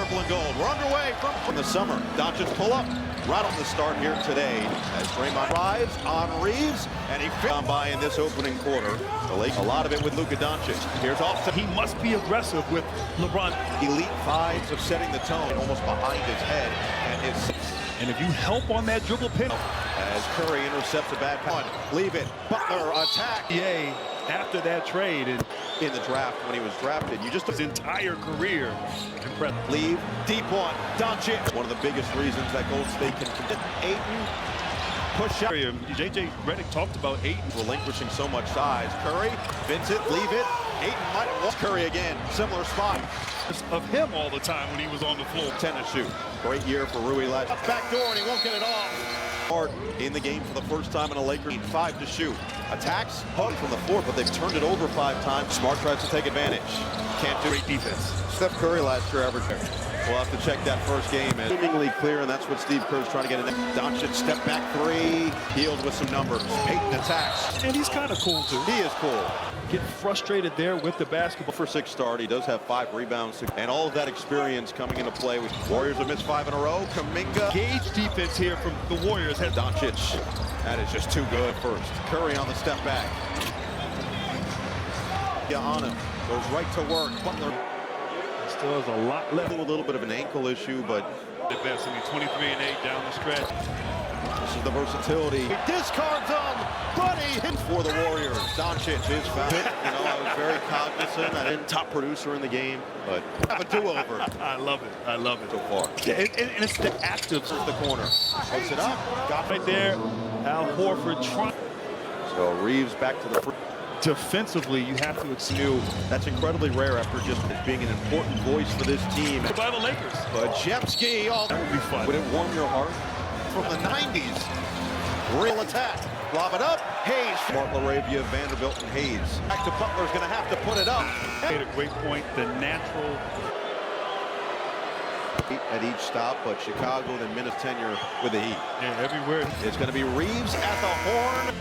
purple and gold. We're underway from the summer. Doncic pull up right on the start here today as Draymond drives on Reeves, and he fit on by in this opening quarter. The Lakers, a lot of it with Luka Doncic. Here's off. He must be aggressive with LeBron. Elite fives of setting the tone almost behind his head and if you help on that dribble pin. As Curry intercepts a bad punt. Leave it. Butler attack. Yay. After that trade and in the draft when he was drafted, you just his entire career. Impressive. Leave deep one. Doncic. One of the biggest reasons that Golden State can commit. Ayton push up. JJ Redick talked about Ayton relinquishing so much size. Curry, Vincent, leave it. Ayton might have lost. Curry again. Similar spot of him all the time when he was on the floor. 10 to shoot. Great year for Rui last. Back door and he won't get it off. Hard in the game for the first time in a Lakers. 5 to shoot. Attacks hug from the floor, but they've turned it over 5 times. Smart tries to take advantage. Can't do. Great defense. Steph Curry last year averaged. We'll have to check that first game. And seemingly clear, and that's what Steve Kerr's trying to get in. Doncic step back 3. Healed with some numbers. Ayton attacks. And he's kind of cool too. He is cool. Getting frustrated there with the basketball. For 6 start, he does have 5 rebounds, and all of that experience coming into play. Warriors have missed 5 in a row. Kuminga. Gauge defense here from the Warriors. Doncic. That is just too good first. Curry on the step back. Yeah, on him. Goes right to work. Butler. Still has a lot left. A little bit of an ankle issue, but the best. I mean, 23 and 8 down the stretch. This is the versatility. He discards them. Buddy hits for the Warriors. Doncic is fouled. You know, I was very cognizant. I didn't top producer in the game, but have a do-over. I love it. I love it so far. And it's the active. The corner. Puts it up. Got right there. Al Horford trying. So Reeves back to the free. Defensively, you have to excuse. That's incredibly rare after just being an important voice for this team. By the Lakers. But Jepski, that would be fun. Would it warm your heart? From the 90s. Real attack. Lob it up. Hayes. Mark Laravia, Vanderbilt, and Hayes. Back to Butler's going to have to put it up. Made a great point. The natural. At each stop, but Chicago, then minute tenure with the Heat. Yeah, everywhere. It's going to be Reeves at the horn.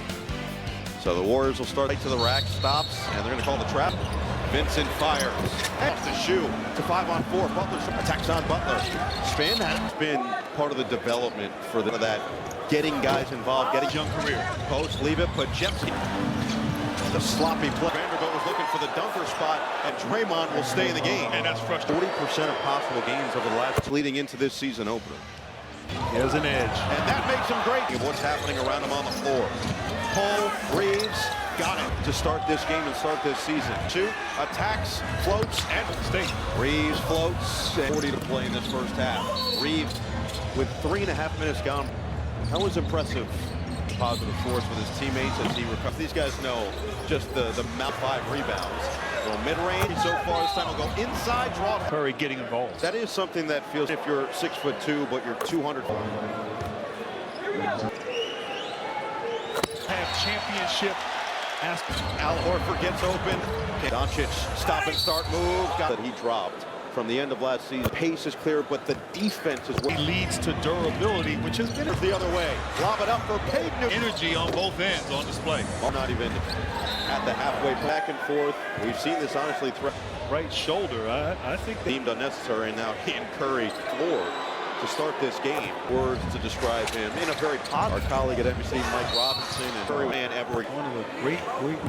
So the Warriors will start right to the rack, stops, and they're going to call the trap. Vincent fires. Has the shoe to 5-on-4. Butler attacks on Butler. Spin has been part of the development for that. Getting guys involved, getting young career. Post, leave it, put Jepsi. The sloppy play. Vanderbilt was looking for the dunker spot, and Draymond will stay in the game. And that's frustrating. 40% of possible games over the last leading into this season opener. He has an edge. And that makes him great. What's happening around him on the floor. Cole, Reeves, got it to start this game and start this season. 2 attacks, floats, and state. Reeves floats, and 40 to play in this first half. Reeves with 3.5 minutes gone. That was impressive. Positive force with his teammates as he recovers. These guys know just the mount 5 rebounds. Go mid-range so far this time. Will go inside, draw. Curry getting involved. That is something that feels if you're 6'2", but you're 200. Have championship aspect. Al Horford gets open. Doncic stop and start move. Got that he dropped from the end of last season. Pace is clear, but the defense is what leads to durability, which has been the other way. Lob it up for Payton. Energy on both ends on display. Not even at the halfway back and forth. We've seen this honestly threat. Right shoulder. I think deemed unnecessary, and now he and Curry floor to start this game. Words to describe him in a very positive. Our colleague at NBC, Mike Robinson, and Curry and Everett. One of the great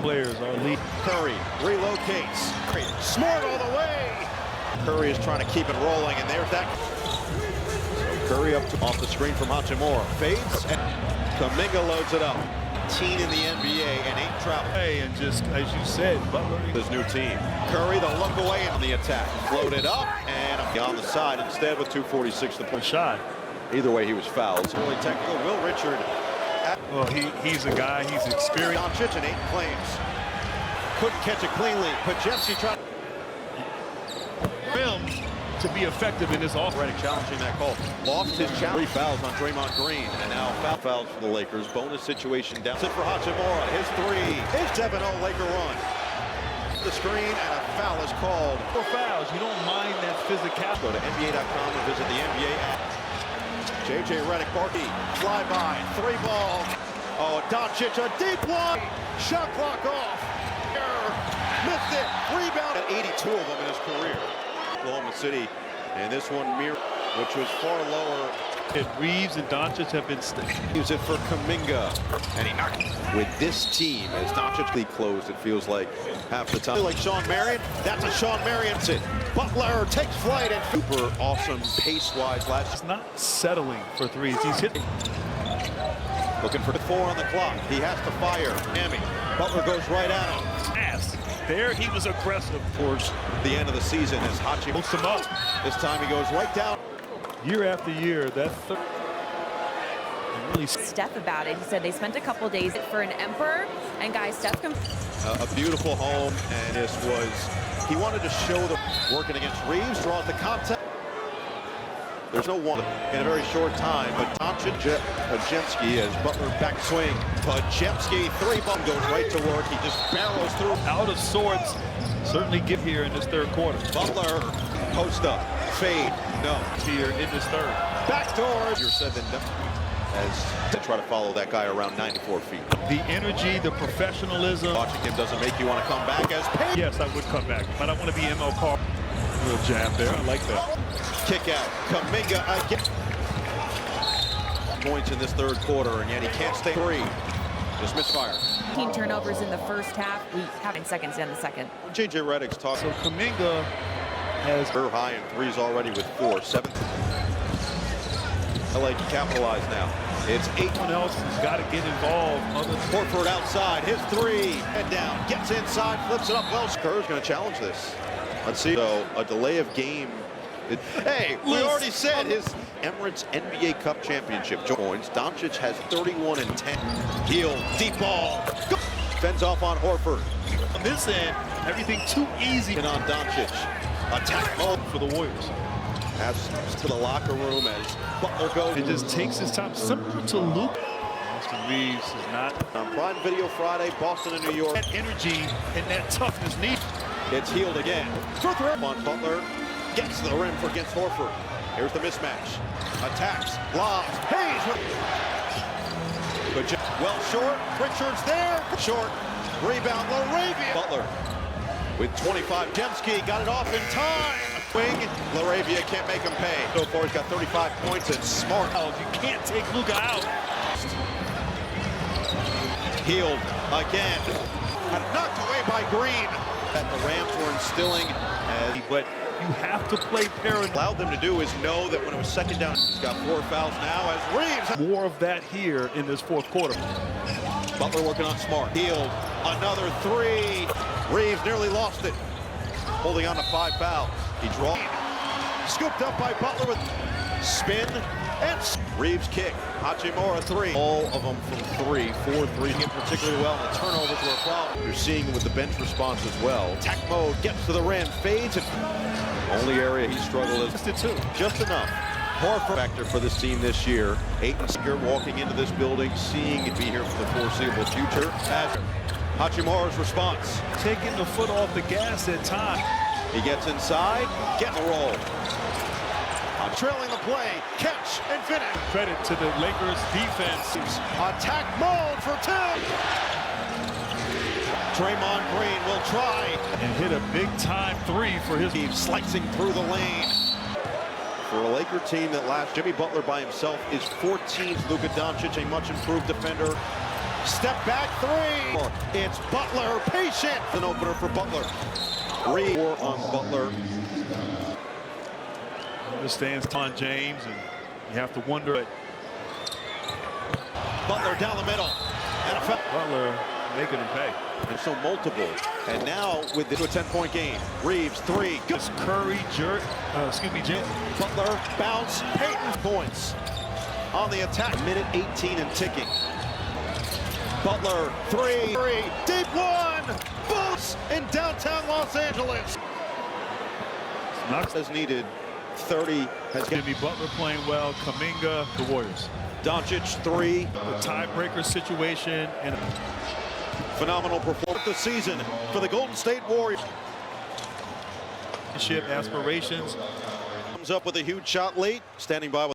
players, our lead. Curry relocates. Smart all the way. Curry is trying to keep it rolling, and there's that. So Curry up to, off the screen from Hachimura. Fades, and Kuminga loads it up. Teen in the NBA and 8 travel. Hey, and just as you said, Butler. His new team. Curry the look away on the attack. Floated up and on the side instead with 2:46 to play. Shot. Either way, he was fouled. It's really technical. Will Richard. Well, he's a guy. He's experienced. Doncic and 8 claims. Couldn't catch it cleanly. But Jepsi tried. Film to be effective in this offense. Redick challenging that call. Lost his challenge. 3 fouls on Draymond Green, and now fouls for the Lakers. Bonus situation down. Sit for Hachimura. His 3. His 7-0 Laker run. The screen and a foul is called. 4 fouls. You don't mind that physicality. Go to NBA.com and visit the NBA app. JJ Redick, Barkey, fly by, 3 ball. Oh, Doncic, a deep one. Shot clock off. Missed it. Rebound at 82 of them in his career. Oklahoma City And this one, which was far lower. And Reeves and Doncic have been Use it for Kuminga, and he knocked with this team as Doncic closed. It feels like half the time. Like Sean Marion, that's a Sean Marion. Butler takes flight and super awesome pace-wise last. He's not settling for threes. He's hitting. Looking for the 4 on the clock. He has to fire. Miami. Butler goes right at him. Pass. There he was aggressive. Towards the end of the season as Hachi Hooks him up. This time he goes right down. Year after year, that really Steph about it. He said they spent a couple days for an emperor, and guys, Steph can. A beautiful home, and this was, he wanted to show the working against Reeves, draws the contact. There's no one in a very short time, but Podziemski as Butler back swing. Podziemski, 3-ball goes right to work. He just barrels through. out of sorts. Certainly get here in this third quarter. Butler, post up, fade, no. Here in this third. Backdoor. You're said than done. As to try to follow that guy around 94 feet. The energy, the professionalism. Watching him doesn't make you want to come back as Payne. Yes, I would come back, but I want to be ML Carr. Little jab there. I like that. Kick out. Kuminga again. Points in this third quarter, and yet he can't stay 3. Just misfire. 15 turnovers in the first half. We have 9 seconds in the second. J.J. Redick's talking. So Kuminga has Her high in 3s already with 4. 7th. LA can capitalize now. It's 8. someone else has got to get involved. Horford outside. His 3. Head down. Gets inside. Flips it up. Well, Kerr's going to challenge this. Let's see. So a delay of game. Hey, we already said his Emirates NBA Cup championship joins. Doncic has 31 and 10. Heel, deep ball. Fends off on Horford. On this end, everything too easy. And on Doncic. Attack mode For the Warriors. Pass to the locker room as Butler goes. It just takes his time, similar to Luke. Austin Reeves is not. On Prime Video Friday, Boston and New York. That energy and that toughness need. It's healed again. On Butler. Gets the rim for against Horford. Here's the mismatch. Attacks. Lobs. Hayes. Well short. Pritchard's there. Short. Rebound. LaRavia. Butler with 25. Jemski got it off in time. Wing. LaRavia can't make him pay. So far he's got 35 points and smart. You can't take Luka out. Healed again. Knocked away by Green. That the Rams were instilling. But you have to play paranoid. Allowed them to do is know that when it was second down, he's got 4 fouls now as Reeves. More of that here in this fourth quarter. Butler working on Smart. Healed. Another 3. Reeves nearly lost it. Holding on to 5 fouls. He draws. Scooped up by Butler with spin and Reeves kick. Hachimura 3. All of them from 3. 4-3 hit particularly well. And the turnovers were a problem. You're seeing with the bench response as well. Attack mode gets to the rim, fades, and only area he struggled is just enough. Horford factor for this team this year. Ayton walking into this building, seeing it be here for the foreseeable future. As Hachimura's response. Taking the foot off the gas at times. He gets inside, gets a roll. Trailing the play, catch and finish. Credit to the Lakers defense. Attack mode for 2. Draymond Green will try. And hit a big time 3 for his team, slicing through the lane. For a Laker team that last, Jimmy Butler by himself is 14th. Luka Doncic, a much improved defender. Step back 3. It's Butler, patient. An opener for Butler. 3 on Butler. Understands Ton James, and you have to wonder. Butler down the middle. And a foul. Butler making him pay. And so multiple. And now with this, a 10-point game. Reeves 3. This Curry jerk. Jim. Butler bounce. Payton points on the attack. Minute 18 and ticking. Butler 3. Deep 1. Boots in downtown Los Angeles. Not as needed. 30 has got Jimmy Butler playing well. Kuminga, the Warriors. Doncic 3. The tiebreaker situation and phenomenal performance this season for the Golden State Warriors. Aspirations. Comes up with a huge shot late, standing by with